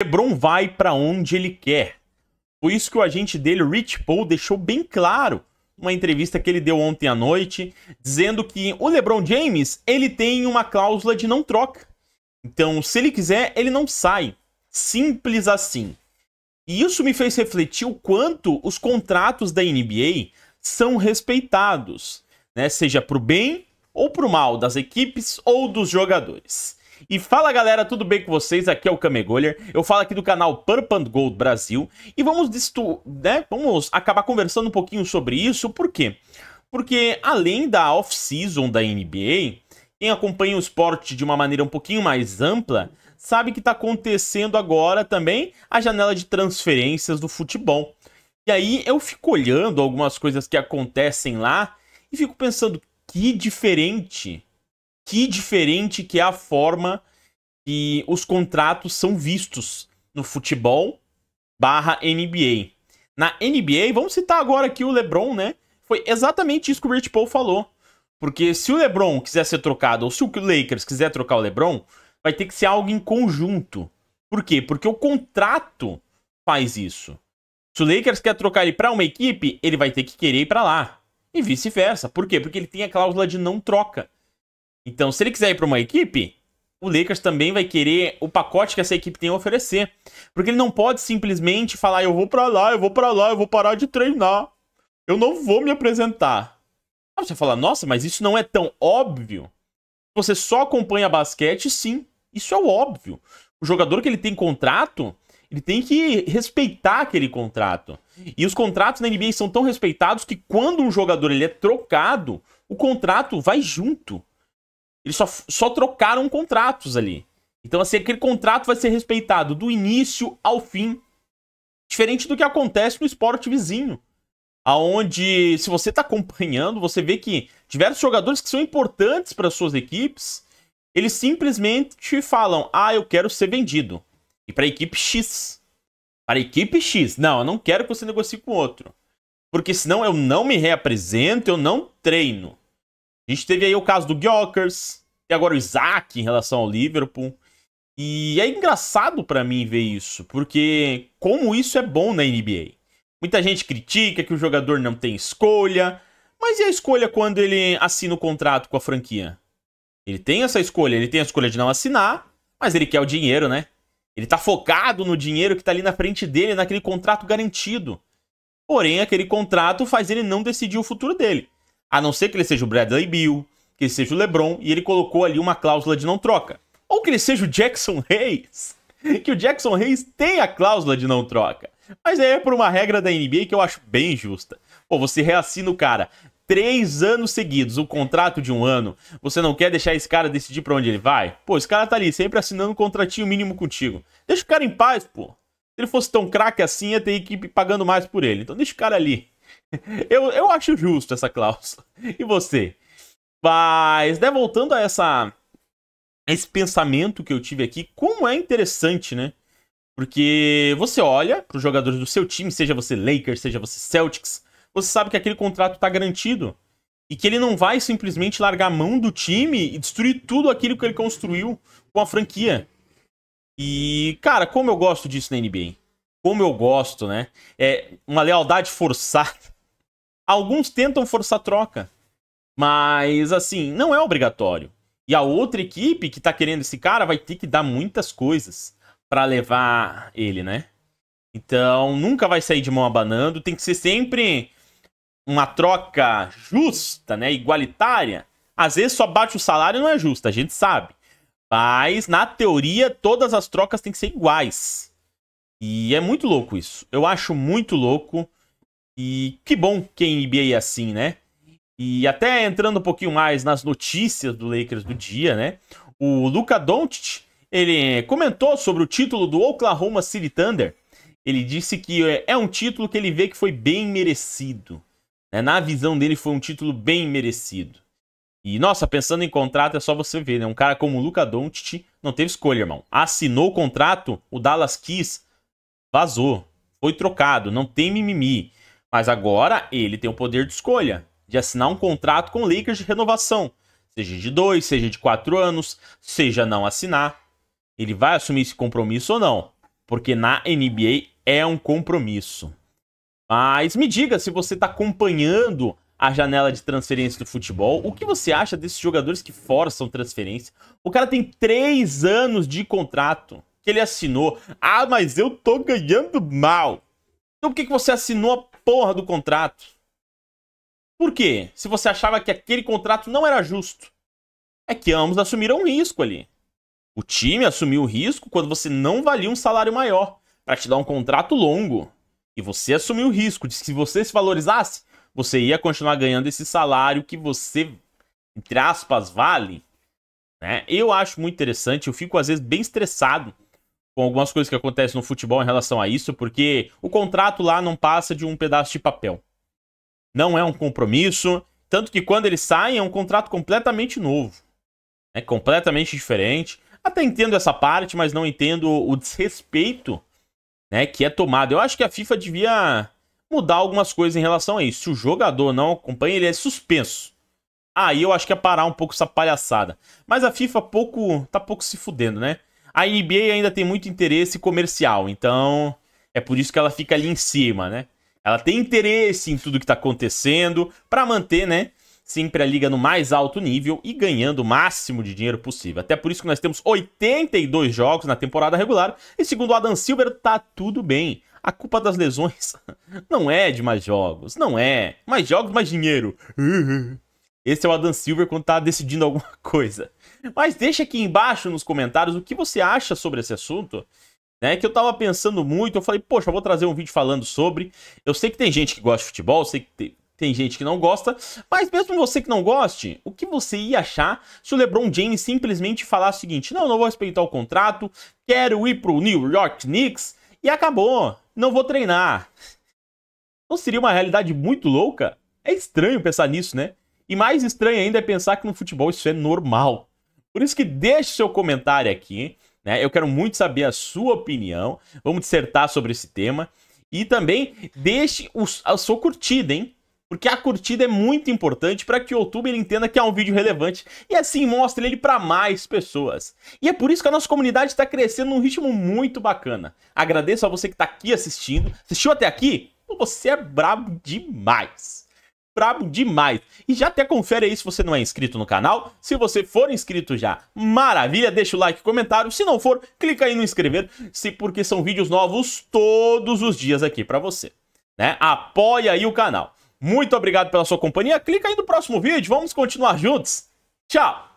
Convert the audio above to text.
LeBron vai para onde ele quer. Foi isso que o agente dele, o Rich Paul, deixou bem claro numa entrevista que ele deu ontem à noite, dizendo que o LeBron James, ele tem uma cláusula de não troca. Então, se ele quiser, ele não sai. Simples assim. E isso me fez refletir o quanto os contratos da NBA são respeitados, né? Seja pro bem ou pro mal das equipes ou dos jogadores. E fala galera, tudo bem com vocês? Aqui é o Kamegolier, eu falo aqui do canal Purple and Gold Brasil e vamos acabar conversando um pouquinho sobre isso. Por quê? Porque além da off-season da NBA, quem acompanha o esporte de uma maneira um pouquinho mais ampla sabe que está acontecendo agora também a janela de transferências do futebol. E aí eu fico olhando algumas coisas que acontecem lá e fico pensando, que diferente que é a forma que os contratos são vistos no futebol / NBA. Na NBA, vamos citar agora aqui o LeBron, né? Foi exatamente isso que o Rich Paul falou. Porque se o LeBron quiser ser trocado, ou se o Lakers quiser trocar o LeBron, vai ter que ser algo em conjunto. Por quê? Porque o contrato faz isso. Se o Lakers quer trocar ele para uma equipe, ele vai ter que querer ir para lá. E vice-versa. Por quê? Porque ele tem a cláusula de não troca. Então, se ele quiser ir para uma equipe, o Lakers também vai querer o pacote que essa equipe tem a oferecer. Porque ele não pode simplesmente falar, eu vou para lá, eu vou para lá, eu vou parar de treinar. Eu não vou me apresentar. Aí você fala, nossa, mas isso não é tão óbvio? Você só acompanha basquete, sim. Isso é o óbvio. O jogador que ele tem contrato, ele tem que respeitar aquele contrato. E os contratos na NBA são tão respeitados que quando um jogador ele é trocado, o contrato vai junto. Eles só trocaram contratos ali. Então, assim, aquele contrato vai ser respeitado do início ao fim. Diferente do que acontece no esporte vizinho. Onde, se você está acompanhando, você vê que diversos jogadores que são importantes para suas equipes, eles simplesmente falam, eu quero ser vendido. E para a equipe X. Para a equipe X. Não, eu não quero que você negocie com outro. Porque senão eu não me reapresento, eu não treino. A gente teve aí o caso do Gyökeres, e agora o Isaac em relação ao Liverpool. E é engraçado para mim ver isso, porque como isso é bom na NBA. Muita gente critica que o jogador não tem escolha, mas e a escolha quando ele assina o contrato com a franquia? Ele tem essa escolha, ele tem a escolha de não assinar, mas ele quer o dinheiro, né? Ele tá focado no dinheiro que tá ali na frente dele, naquele contrato garantido. Porém, aquele contrato faz ele não decidir o futuro dele. A não ser que ele seja o Bradley Beal, que ele seja o LeBron, e ele colocou ali uma cláusula de não troca. Ou que ele seja o Jackson Hayes, que o Jackson Hayes tem a cláusula de não troca. Mas é por uma regra da NBA que eu acho bem justa. Pô, você reassina o cara 3 anos seguidos, o contrato de 1 ano, você não quer deixar esse cara decidir pra onde ele vai? Pô, esse cara tá ali sempre assinando um contratinho mínimo contigo. Deixa o cara em paz, pô. Se ele fosse tão craque assim, ia ter equipe pagando mais por ele. Então deixa o cara ali. Eu acho justo essa cláusula. E você? Mas, né, voltando a esse pensamento que eu tive aqui, como é interessante, né? Porque você olha para os jogadores do seu time, seja você Lakers, seja você Celtics, você sabe que aquele contrato tá garantido. E que ele não vai simplesmente largar a mão do time e destruir tudo aquilo que ele construiu com a franquia. E, cara, como eu gosto disso na NBA. Como eu gosto, né? É uma lealdade forçada. Alguns tentam forçar troca. Mas, assim, não é obrigatório. E a outra equipe que tá querendo esse cara vai ter que dar muitas coisas pra levar ele, né? Então, nunca vai sair de mão abanando. Tem que ser sempre uma troca justa, né? Igualitária. Às vezes só bate o salário e não é justo, a gente sabe. Mas, na teoria, todas as trocas têm que ser iguais. E é muito louco isso. Eu acho muito louco. E que bom que a NBA é assim, né? E até entrando um pouquinho mais nas notícias do Lakers do dia, né? O Luka Doncic, ele comentou sobre o título do Oklahoma City Thunder. Ele disse que é um título que ele vê que foi bem merecido. Né? Na visão dele foi um título bem merecido. E, nossa, pensando em contrato é só você ver, né? Um cara como o Luka Doncic não teve escolha, irmão. Assinou o contrato, o Dallas quis, vazou. Foi trocado, não tem mimimi. Mas agora ele tem o poder de escolha. De assinar um contrato com o Lakers de renovação. Seja de 2, seja de 4 anos, seja não assinar. Ele vai assumir esse compromisso ou não? porque na NBA é um compromisso. Mas me diga se você está acompanhando a janela de transferência do futebol, o que você acha desses jogadores que forçam transferência? O cara tem 3 anos de contrato que ele assinou. Ah, mas eu tô ganhando mal. Então por que você assinou a porra do contrato? Por quê? Se você achava que aquele contrato não era justo. É que ambos assumiram um risco ali. O time assumiu o risco quando você não valia um salário maior para te dar um contrato longo. E você assumiu o risco de que se você se valorizasse, você ia continuar ganhando esse salário que você, entre aspas, vale. Né? Eu acho muito interessante, eu fico às vezes bem estressado com algumas coisas que acontecem no futebol em relação a isso, porque o contrato lá não passa de um pedaço de papel. Não é um compromisso, tanto que quando eles saem é um contrato completamente novo. É completamente diferente. Até entendo essa parte, mas não entendo o desrespeito, né, que é tomado. Eu acho que a FIFA devia mudar algumas coisas em relação a isso. Se o jogador não acompanha, ele é suspenso. Aí eu acho que é parar um pouco essa palhaçada. Mas a FIFA tá pouco se fudendo, né? A NBA ainda tem muito interesse comercial, então é por isso que ela fica ali em cima, né? Ela tem interesse em tudo que tá acontecendo pra manter, né, sempre a liga no mais alto nível e ganhando o máximo de dinheiro possível. Até por isso que nós temos 82 jogos na temporada regular e segundo o Adam Silver, tá tudo bem. A culpa das lesões não é de mais jogos, não é. Mais jogos, mais dinheiro. Esse é o Adam Silver quando tá decidindo alguma coisa. Mas deixa aqui embaixo nos comentários o que você acha sobre esse assunto. Né, que eu tava pensando muito, eu falei, poxa, eu vou trazer um vídeo falando sobre. Eu sei que tem gente que gosta de futebol, eu sei que tem gente que não gosta, mas mesmo você que não goste, o que você ia achar se o LeBron James simplesmente falasse o seguinte, não vou respeitar o contrato, quero ir pro New York Knicks e acabou, não vou treinar. Não seria uma realidade muito louca? É estranho pensar nisso, né? E mais estranho ainda é pensar que no futebol isso é normal. Por isso que deixe seu comentário aqui, né? Eu quero muito saber a sua opinião, vamos dissertar sobre esse tema. E também deixe a sua curtida, hein? Porque a curtida é muito importante para que o YouTube ele entenda que é um vídeo relevante e assim mostre ele para mais pessoas. E é por isso que a nossa comunidade está crescendo num ritmo muito bacana. Agradeço a você que está aqui assistindo. Assistiu até aqui? Você é brabo demais. Brabo demais. E já até confere aí se você não é inscrito no canal. Se você for inscrito já, maravilha, deixa o like e comentário. Se não for, clica aí no inscrever, porque são vídeos novos todos os dias aqui para você. Né? Apoia aí o canal. Muito obrigado pela sua companhia. Clica aí no próximo vídeo. Vamos continuar juntos. Tchau!